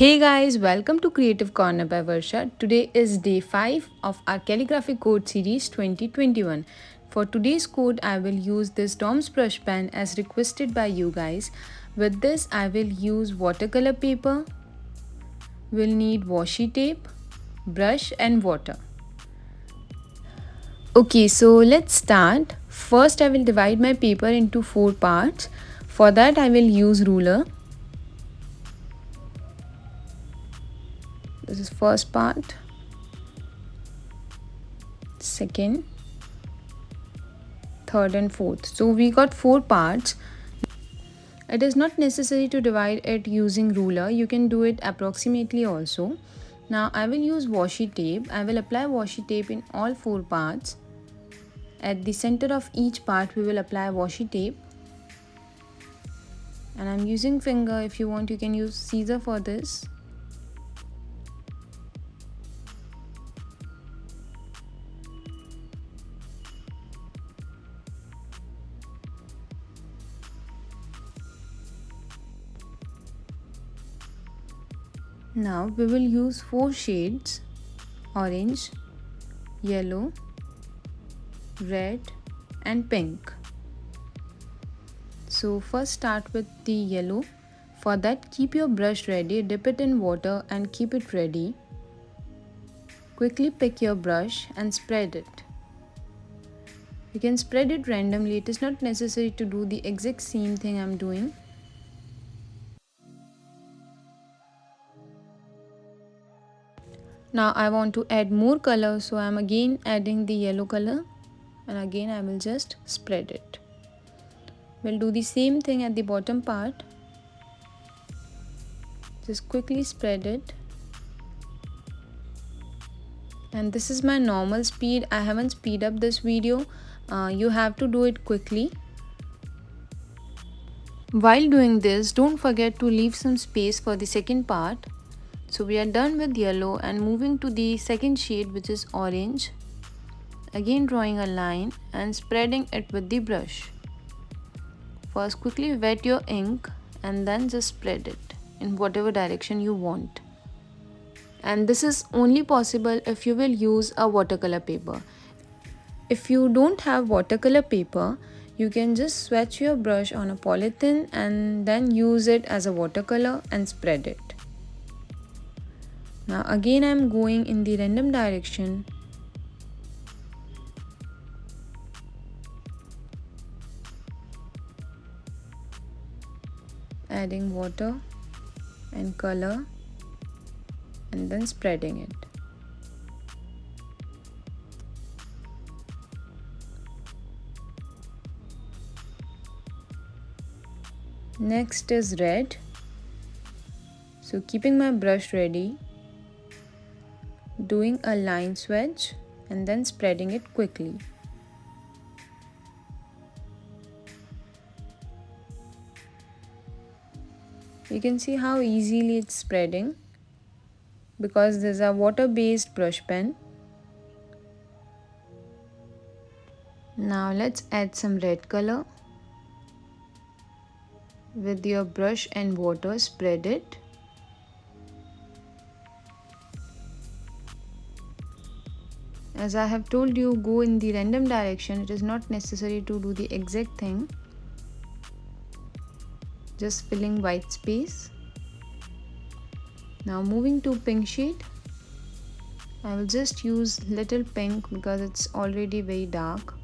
Hey guys, welcome to Creative Corner by Varsha. Today is day 5 of our calligraphy code series 2021. For today's code, I will use this Dom's brush pen as requested by you guys. With this, I will use watercolor paper. We'll need washi tape, brush and water. Okay, so let's start. First, I will divide my paper into 4 parts. For that, I will use ruler. This is first part, second, third and fourth. So we got 4 parts. It is not necessary to divide it using ruler. You can do it approximately also. Now I will use washi tape. I will apply washi tape in all 4 parts. At the center of each part we will apply washi tape. And I'm using finger. If you want, you can use scissor for this. Now we will use 4 shades: orange, yellow, red and pink. So first start with the yellow. For that, keep your brush ready, dip it in water and keep it ready. Quickly pick your brush and spread it. You can spread it randomly. It is not necessary to do the exact same thing I'm doing. Now I want to add more color, so I'm again adding the yellow color and again I will just spread it. We'll do the same thing at the bottom part. Just quickly spread it. And this is my normal speed. I haven't speed up this video. You have to do it quickly. While doing this, don't forget to leave some space for the second part. So we are done with yellow and moving to the second shade, which is orange. Again drawing a line and spreading it with the brush. First quickly wet your ink and then just spread it in whatever direction you want. And this is only possible if you will use a watercolor paper. If you don't have watercolor paper, you can just swatch your brush on a polythene and then use it as a watercolor and spread it. Now again I'm going in the random direction. Adding water and color and then spreading it. Next is red. So keeping my brush ready, doing a line swatch and then spreading it quickly. You can see how easily it's spreading because this is a water-based brush pen. Now let's add some red color. With your brush and water, spread it. As I have told you, go in the random direction. It is not necessary to do the exact thing. Just filling white space. Now moving to pink shade. I will just use little pink because it's already very dark.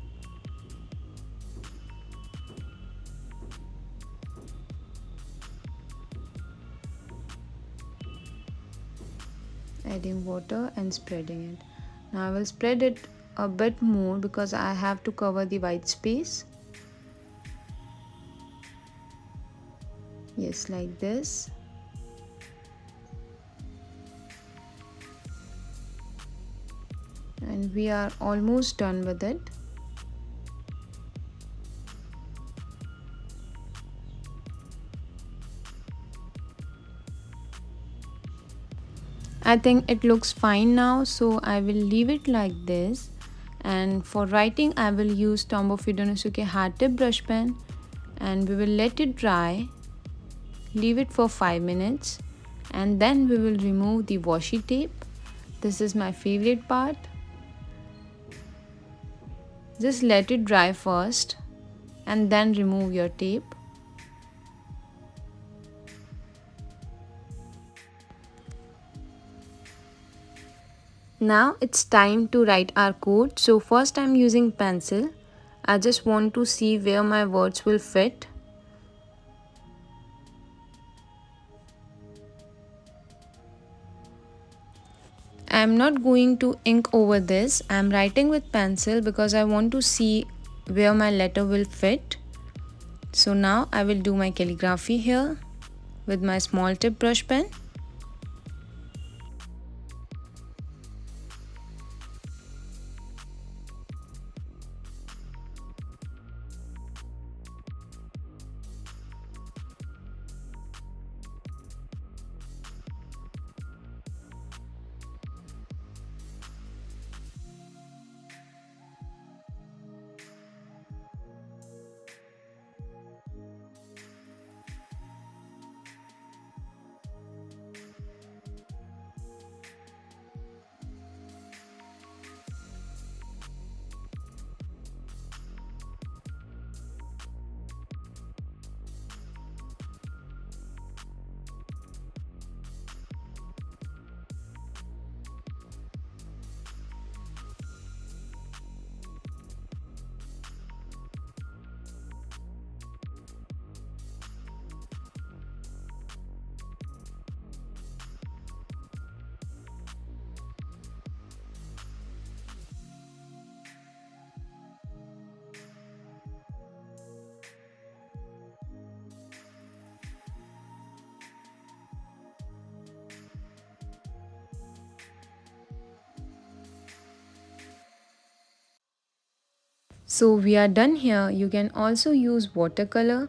Adding water and spreading it. Now I will spread it a bit more because I have to cover the white space. Yes, like this. And we are almost done with it. I think it looks fine now, so I will leave it like this. And for writing, I will use Tombow Fudenosuke hard tip brush pen and we will let it dry. Leave it for 5 minutes And then we will remove the washi tape. This is my favorite part. Just let it dry first and then remove your tape. Now it's time to write our code. So first I'm using pencil. I just want to see where my words will fit. I'm not going to ink over this. I'm writing with pencil because I want to see where my letter will fit. So now I will do my calligraphy here with my small tip brush pen. So we are done here. You can also use watercolor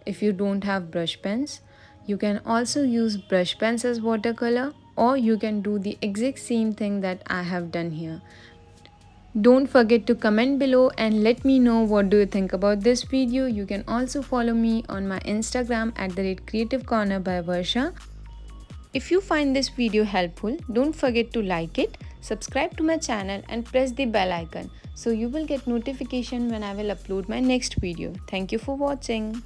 if you don't have brush pens. You can also use brush pens as watercolor, or you can do the exact same thing that I have done here. Don't forget to comment below and let me know what do you think about this video. You can also follow me on my Instagram at @Creative Corner by Varsha. If you find this video helpful, don't forget to like it, subscribe to my channel and press the bell icon so you will get notification when I will upload my next video. Thank you for watching.